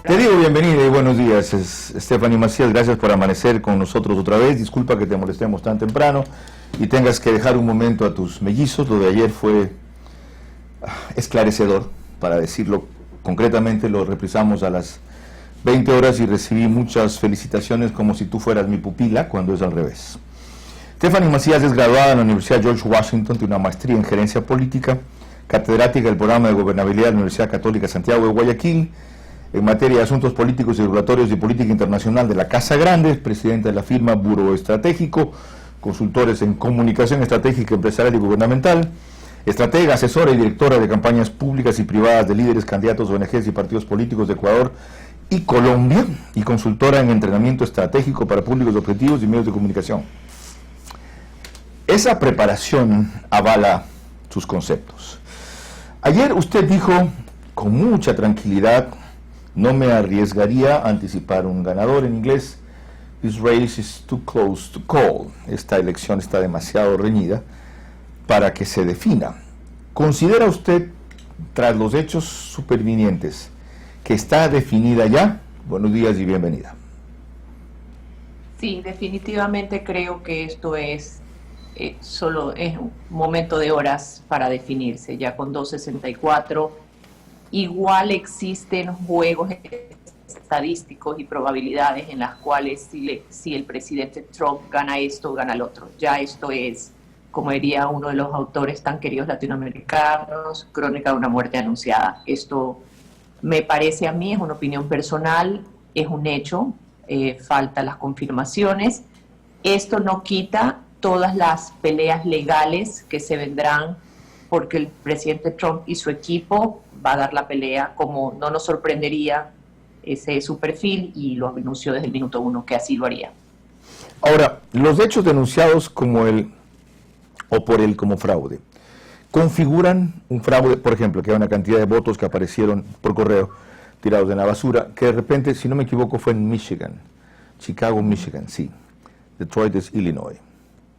Te digo bienvenida y buenos días, Stephanie Macías, gracias por amanecer con nosotros otra vez. Disculpa que te molestemos tan temprano y tengas que dejar un momento a tus mellizos. Lo de ayer fue esclarecedor, para decirlo concretamente. Lo reprisamos a las 20 horas y recibí muchas felicitaciones como si tú fueras mi pupila, cuando es al revés. Stephanie Macías es graduada en la Universidad George Washington, tiene una maestría en gerencia política, catedrática del programa de gobernabilidad de la Universidad Católica Santiago de Guayaquil, en materia de asuntos políticos y regulatorios y política internacional de la Casa Grande, es presidenta de la firma Buró Estratégico, consultores en comunicación estratégica, empresarial y gubernamental, estratega, asesora y directora de campañas públicas y privadas de líderes, candidatos, ONGs y partidos políticos de Ecuador y Colombia, y consultora en entrenamiento estratégico para públicos objetivos y medios de comunicación. Esa preparación avala sus conceptos. Ayer usted dijo con mucha tranquilidad: no me arriesgaría a anticipar un ganador. En inglés, this race is too close to call. Esta elección está demasiado reñida para que se defina. ¿Considera usted, tras los hechos supervinientes, que está definida ya? Buenos días y bienvenida. Sí, definitivamente creo que esto solo es un momento de horas para definirse. Ya con 264, igual existen juegos estadísticos y probabilidades en las cuales si el presidente Trump gana esto, gana el otro. Ya esto es, como diría uno de los autores tan queridos latinoamericanos, crónica de una muerte anunciada. Esto me parece a mí, es una opinión personal, es un hecho, faltan las confirmaciones. Esto no quita todas las peleas legales que se vendrán, porque el presidente Trump y su equipo va a dar la pelea, como no nos sorprendería. Ese es su perfil y lo anunció desde el minuto 1 que así lo haría. Ahora, los hechos denunciados como como fraude, configuran un fraude, por ejemplo, que hay una cantidad de votos que aparecieron por correo tirados en la basura, que de repente, si no me equivoco, fue en Michigan, Chicago, Michigan, sí, Detroit es Illinois,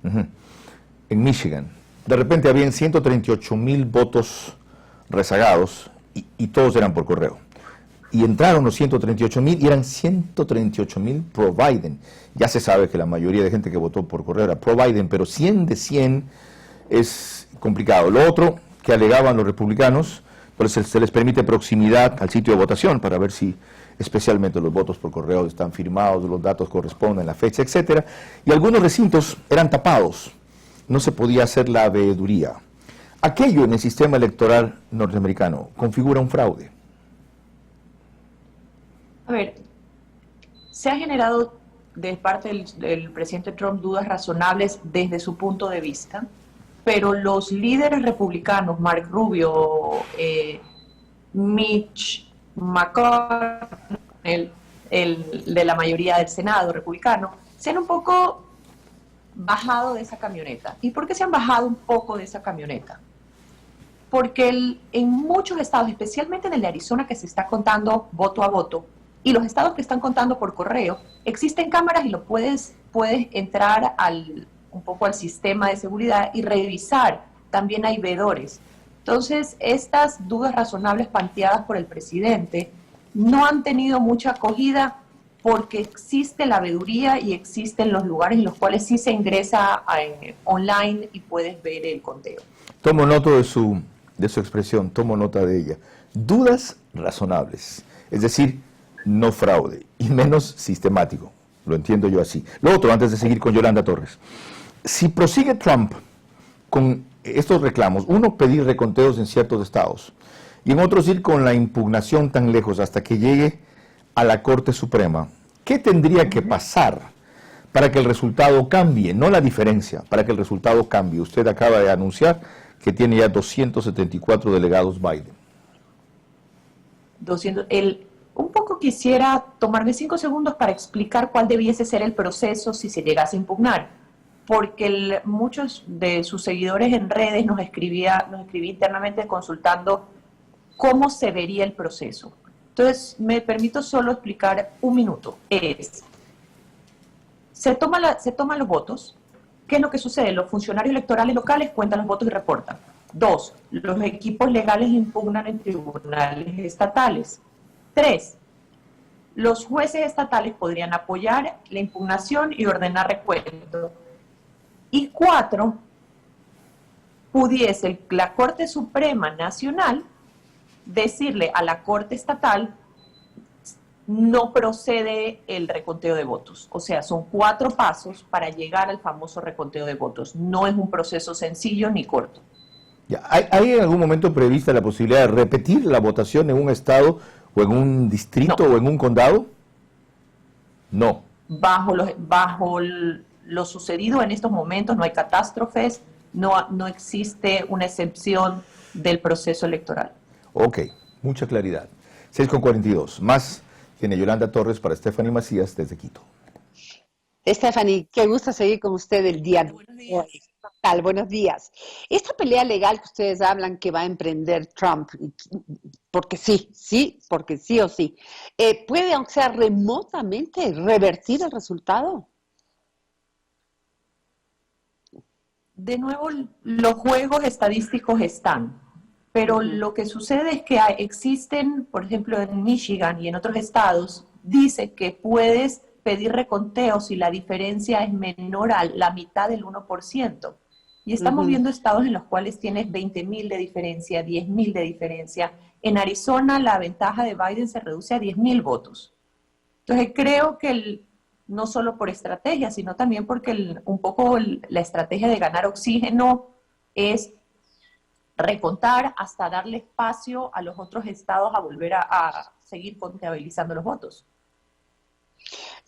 en Michigan. De repente habían 138,000 votos rezagados y todos eran por correo. Y entraron los 138,000 y eran 138,000 pro Biden. Ya se sabe que la mayoría de gente que votó por correo era pro Biden, pero 100 de 100 es complicado. Lo otro que alegaban los republicanos, pues se les permite proximidad al sitio de votación para ver si especialmente los votos por correo están firmados, los datos corresponden, la fecha, etcétera. Y algunos recintos eran tapados. No se podía hacer la veeduría. Aquello en el sistema electoral norteamericano configura un fraude. A ver, se ha generado de parte del presidente Trump dudas razonables desde su punto de vista, pero los líderes republicanos, Mark Rubio, Mitch McConnell, el de la mayoría del Senado republicano, se han un poco bajado de esa camioneta. ¿Y por qué se han bajado un poco de esa camioneta? Porque en muchos estados, especialmente en el de Arizona, que se está contando voto a voto, y los estados que están contando por correo, existen cámaras y lo puedes entrar un poco al sistema de seguridad y revisar. También hay veedores. Entonces, estas dudas razonables planteadas por el presidente no han tenido mucha acogida, porque existe la veeduría y existen los lugares en los cuales sí se ingresa online y puedes ver el conteo. Tomo nota de su expresión, tomo nota de ella. Dudas razonables, es decir, no fraude, y menos sistemático, lo entiendo yo así. Lo otro, antes de seguir con Yolanda Torres, si prosigue Trump con estos reclamos, uno, pedir reconteos en ciertos estados, y en otros ir con la impugnación tan lejos hasta que llegue a la Corte Suprema, ¿qué tendría que pasar para que el resultado cambie? No la diferencia, para que el resultado cambie. Usted acaba de anunciar que tiene ya 274 delegados Biden. Un poco quisiera tomarme 5 segundos para explicar cuál debiese ser el proceso si se llegase a impugnar, porque muchos de sus seguidores en redes nos escribía internamente consultando cómo se vería el proceso. Entonces, me permito solo explicar un minuto. Se toman los votos. ¿Qué es lo que sucede? Los funcionarios electorales locales cuentan los votos y reportan. 2, los equipos legales impugnan en tribunales estatales. 3, los jueces estatales podrían apoyar la impugnación y ordenar recuento. Y 4, pudiese la Corte Suprema Nacional decirle a la Corte Estatal no procede el reconteo de votos. O sea, son 4 pasos para llegar al famoso reconteo de votos. No es un proceso sencillo ni corto. Ya, ¿hay en algún momento prevista la posibilidad de repetir la votación en un estado o en un distrito No. o en un condado? No. Bajo lo sucedido en estos momentos, no hay catástrofes, no existe una excepción del proceso electoral. Ok, mucha claridad. 6:42. Más tiene Yolanda Torres para Stephanie Macías desde Quito. Stephanie, qué gusto seguir con usted el día de hoy. Tal, buenos días. Esta pelea legal que ustedes hablan que va a emprender Trump, porque porque sí o sí, ¿puede, aunque sea remotamente, revertir el resultado? De nuevo, los juegos estadísticos están, pero lo que sucede es que existen, por ejemplo, en Michigan y en otros estados, dice que puedes pedir reconteo si la diferencia es menor a la mitad del 1%. Y estamos viendo estados en los cuales tienes 20,000 de diferencia, 10,000 de diferencia. En Arizona la ventaja de Biden se reduce a 10,000 votos. Entonces creo que no solo por estrategia, sino también porque un poco la estrategia de ganar oxígeno es recontar hasta darle espacio a los otros estados a volver a seguir contabilizando los votos.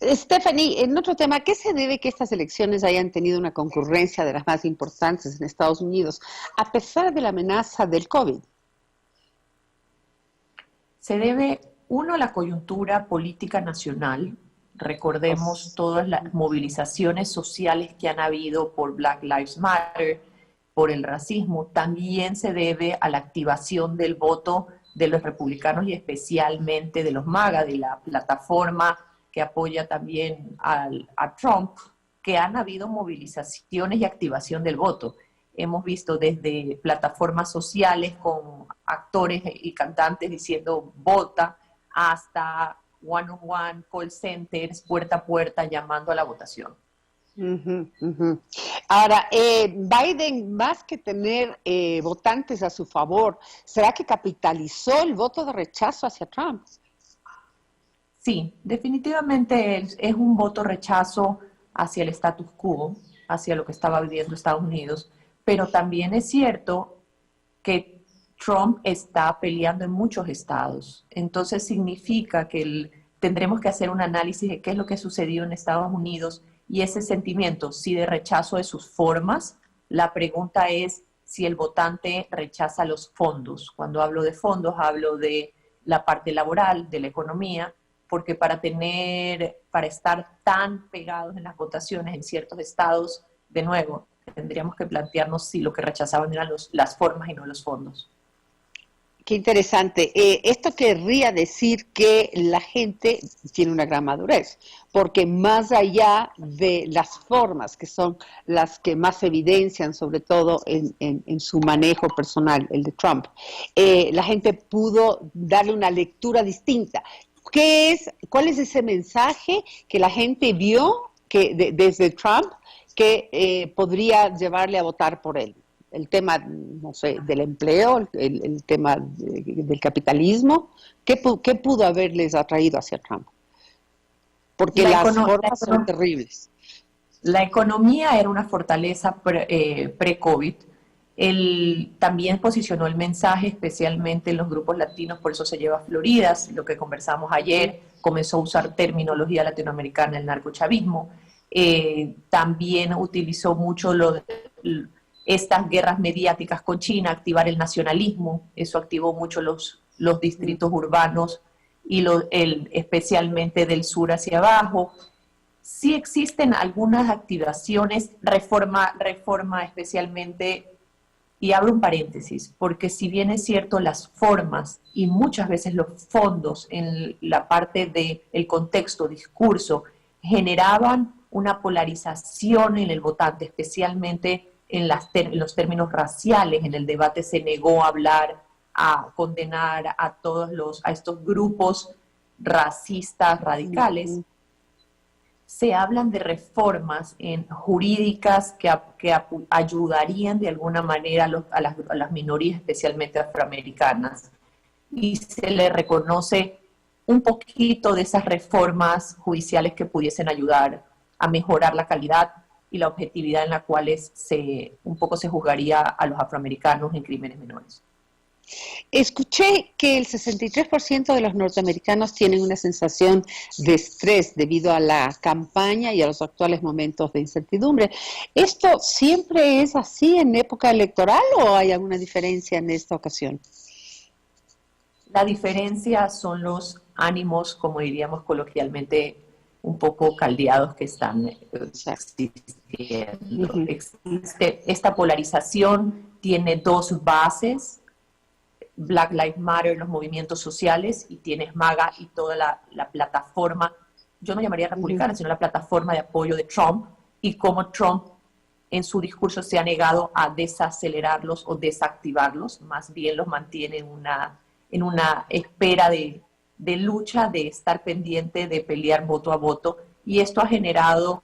Stephanie, en otro tema, ¿qué se debe que estas elecciones hayan tenido una concurrencia de las más importantes en Estados Unidos, a pesar de la amenaza del COVID? Se debe, uno, a la coyuntura política nacional. Recordemos todas las movilizaciones sociales que han habido por Black Lives Matter, por el racismo. También se debe a la activación del voto de los republicanos y especialmente de los MAGA, de la plataforma que apoya también a Trump, que han habido movilizaciones y activación del voto. Hemos visto desde plataformas sociales con actores y cantantes diciendo vota, hasta one-on-one, call centers, puerta a puerta, llamando a la votación. Ahora, Biden, más que tener votantes a su favor, ¿será que capitalizó el voto de rechazo hacia Trump? Sí, definitivamente es un voto rechazo hacia el status quo, hacia lo que estaba viviendo Estados Unidos, pero también es cierto que Trump está peleando en muchos estados. Entonces significa que tendremos que hacer un análisis de qué es lo que sucedió en Estados Unidos y ese sentimiento, si de rechazo de sus formas. La pregunta es si el votante rechaza los fondos. Cuando hablo de fondos, hablo de la parte laboral, de la economía, porque para estar tan pegados en las votaciones en ciertos estados, de nuevo, tendríamos que plantearnos si lo que rechazaban eran las formas y no los fondos. Qué interesante. Esto querría decir que la gente tiene una gran madurez, porque más allá de las formas, que son las que más se evidencian, sobre todo en su manejo personal, el de Trump, la gente pudo darle una lectura distinta. ¿Cuál es ese mensaje que la gente vio desde Trump que podría llevarle a votar por él? El tema, no sé, del empleo, el tema del capitalismo. ¿Qué pudo haberles atraído hacia Trump? Porque las formas son terribles. La economía era una fortaleza pre-COVID. Él también posicionó el mensaje, especialmente en los grupos latinos, por eso se lleva a Florida, lo que conversamos ayer, comenzó a usar terminología latinoamericana, el narcochavismo. También utilizó mucho estas guerras mediáticas con China, activar el nacionalismo, eso activó mucho los distritos urbanos y especialmente del sur hacia abajo. Sí existen algunas activaciones, reforma especialmente, y abro un paréntesis, porque si bien es cierto las formas y muchas veces los fondos en la parte del contexto, discurso, generaban una polarización en el votante, especialmente en los términos raciales. En el debate se negó a hablar, a condenar a estos grupos racistas radicales, se hablan de reformas jurídicas que ayudarían de alguna manera a las minorías, especialmente afroamericanas, y se le reconoce un poquito de esas reformas judiciales que pudiesen ayudar a mejorar la calidad y la objetividad en la cual un poco se juzgaría a los afroamericanos en crímenes menores. Escuché que el 63% de los norteamericanos tienen una sensación de estrés debido a la campaña y a los actuales momentos de incertidumbre. ¿Esto siempre es así en época electoral o hay alguna diferencia en esta ocasión? La diferencia son los ánimos, como diríamos coloquialmente, un poco caldeados que están existiendo. Esta polarización tiene dos bases: Black Lives Matter, los movimientos sociales, y tienes MAGA y toda la plataforma, yo no llamaría republicana, sino la plataforma de apoyo de Trump, y cómo Trump en su discurso se ha negado a desacelerarlos o desactivarlos, más bien los mantiene en una espera de lucha, de estar pendiente, de pelear voto a voto, y esto ha generado,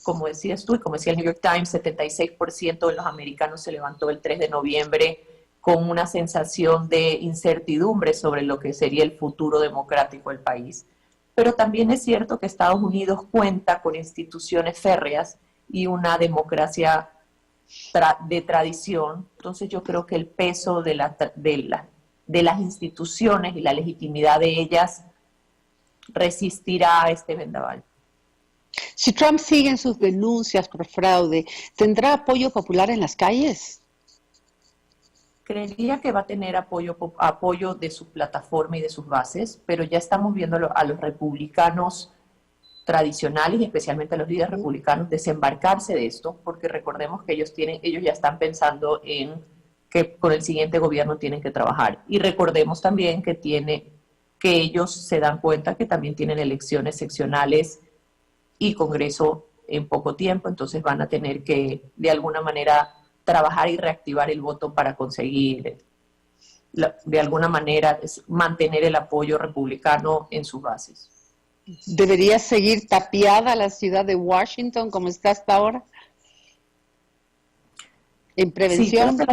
como decías tú y como decía el New York Times, 76% de los americanos se levantó el 3 de noviembre con una sensación de incertidumbre sobre lo que sería el futuro democrático del país. Pero también es cierto que Estados Unidos cuenta con instituciones férreas y una democracia de tradición. Entonces yo creo que el peso de las instituciones y la legitimidad de ellas resistirá a este vendaval. Si Trump sigue en sus denuncias por fraude, ¿tendrá apoyo popular en las calles? Creería que va a tener apoyo de su plataforma y de sus bases, pero ya estamos viendo a los republicanos tradicionales y especialmente a los líderes republicanos desembarcarse de esto, porque recordemos que ellos ya están pensando en que con el siguiente gobierno tienen que trabajar. Y recordemos también que ellos se dan cuenta que también tienen elecciones seccionales y Congreso en poco tiempo, entonces van a tener que de alguna manera trabajar y reactivar el voto para conseguir, de alguna manera, mantener el apoyo republicano en sus bases. ¿Debería seguir tapiada la ciudad de Washington como está hasta ahora? ¿En prevención? Sí,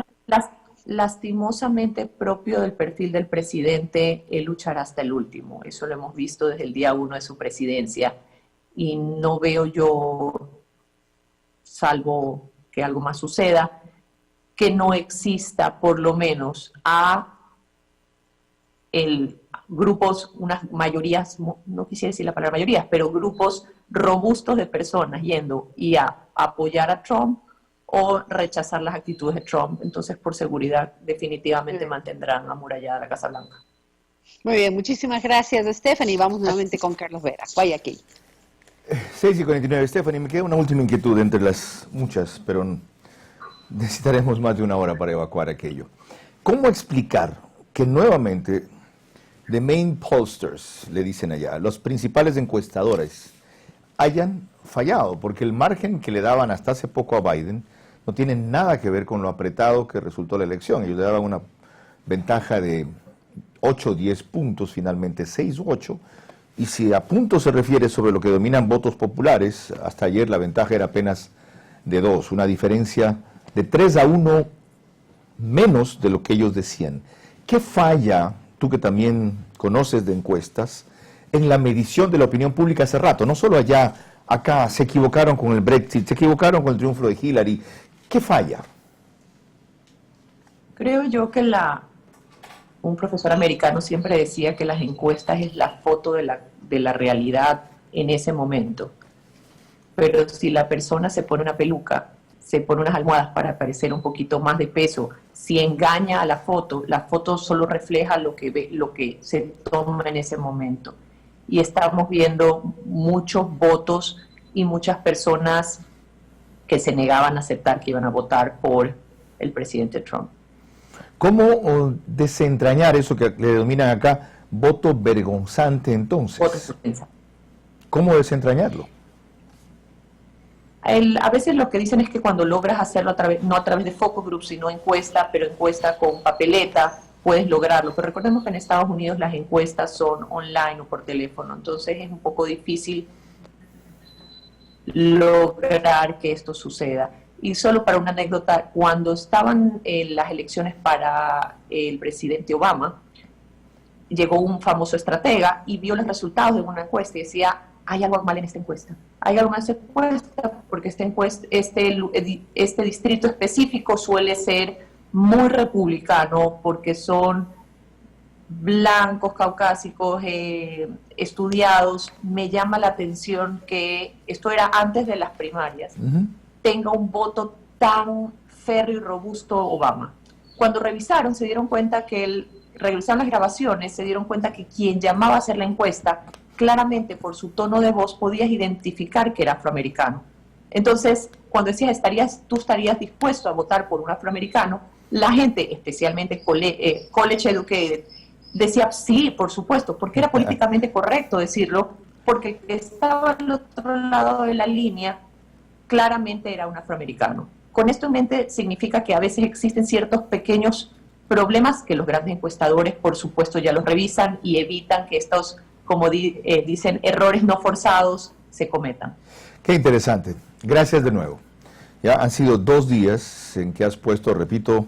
lastimosamente propio del perfil del presidente, él luchará hasta el último. Eso lo hemos visto desde el día 1 de su presidencia. Y no veo yo, salvo que algo más suceda, que no exista por lo menos grupos, unas mayorías, no quisiera decir la palabra mayorías, pero grupos robustos de personas yendo y a apoyar a Trump o rechazar las actitudes de Trump. Entonces, por seguridad, definitivamente mantendrán amurallada la Casa Blanca. Muy bien, muchísimas gracias, Stephanie. Vamos nuevamente con Carlos Vera. Vaya aquí. 6:49, Stephanie, me queda una última inquietud entre las muchas, pero necesitaremos más de una hora para evacuar aquello. ¿Cómo explicar que nuevamente the main pollsters, le dicen allá, los principales encuestadores, hayan fallado? Porque el margen que le daban hasta hace poco a Biden no tiene nada que ver con lo apretado que resultó la elección. Ellos le daban una ventaja de 8 o 10 puntos, finalmente 6 u 8, y si a puntos se refiere sobre lo que dominan votos populares, hasta ayer la ventaja era apenas de 2, una diferencia de 3-1 menos de lo que ellos decían. ¿Qué falla, tú que también conoces de encuestas, en la medición de la opinión pública hace rato? No solo allá, acá se equivocaron con el Brexit, se equivocaron con el triunfo de Hillary. ¿Qué falla? Creo yo que un profesor americano siempre decía que las encuestas es la foto de la realidad en ese momento. Pero si la persona se pone una peluca, se pone unas almohadas para parecer un poquito más de peso, si engaña a la foto solo refleja lo que se toma en ese momento. Y estamos viendo muchos votos y muchas personas que se negaban a aceptar que iban a votar por el presidente Trump. ¿Cómo desentrañar eso que le denominan acá voto vergonzante entonces? Voto vergonzante. ¿Cómo desentrañarlo? A veces lo que dicen es que cuando logras hacerlo no a través de focus group, sino encuesta, pero encuesta con papeleta, puedes lograrlo. Pero recordemos que en Estados Unidos las encuestas son online o por teléfono, entonces es un poco difícil lograr que esto suceda. Y solo para una anécdota, cuando estaban en las elecciones para el presidente Obama, llegó un famoso estratega y vio los resultados de una encuesta y decía, hay algo mal en esta encuesta. Hay algo mal en esta encuesta porque este distrito específico suele ser muy republicano porque son blancos, caucásicos, estudiados. Me llama la atención que esto era antes de las primarias. Tenga un voto tan férreo y robusto Obama. Cuando revisaron, se dieron cuenta que revisaron las grabaciones, se dieron cuenta que quien llamaba a hacer la encuesta, claramente por su tono de voz podías identificar que era afroamericano. Entonces, cuando decías, tú estarías dispuesto a votar por un afroamericano, la gente, especialmente college educated, decía, sí, por supuesto, porque era políticamente correcto decirlo, porque el que estaba al otro lado de la línea claramente era un afroamericano. Con esto en mente significa que a veces existen ciertos pequeños problemas que los grandes encuestadores, por supuesto, ya los revisan y evitan que estos, como dicen, errores no forzados se cometan. Qué interesante. Gracias de nuevo. Ya han sido 2 días en que has puesto, repito,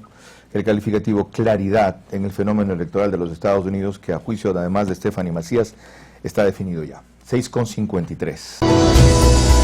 el calificativo claridad en el fenómeno electoral de los Estados Unidos, que a juicio además de Stephanie Macías está definido ya. 6:53.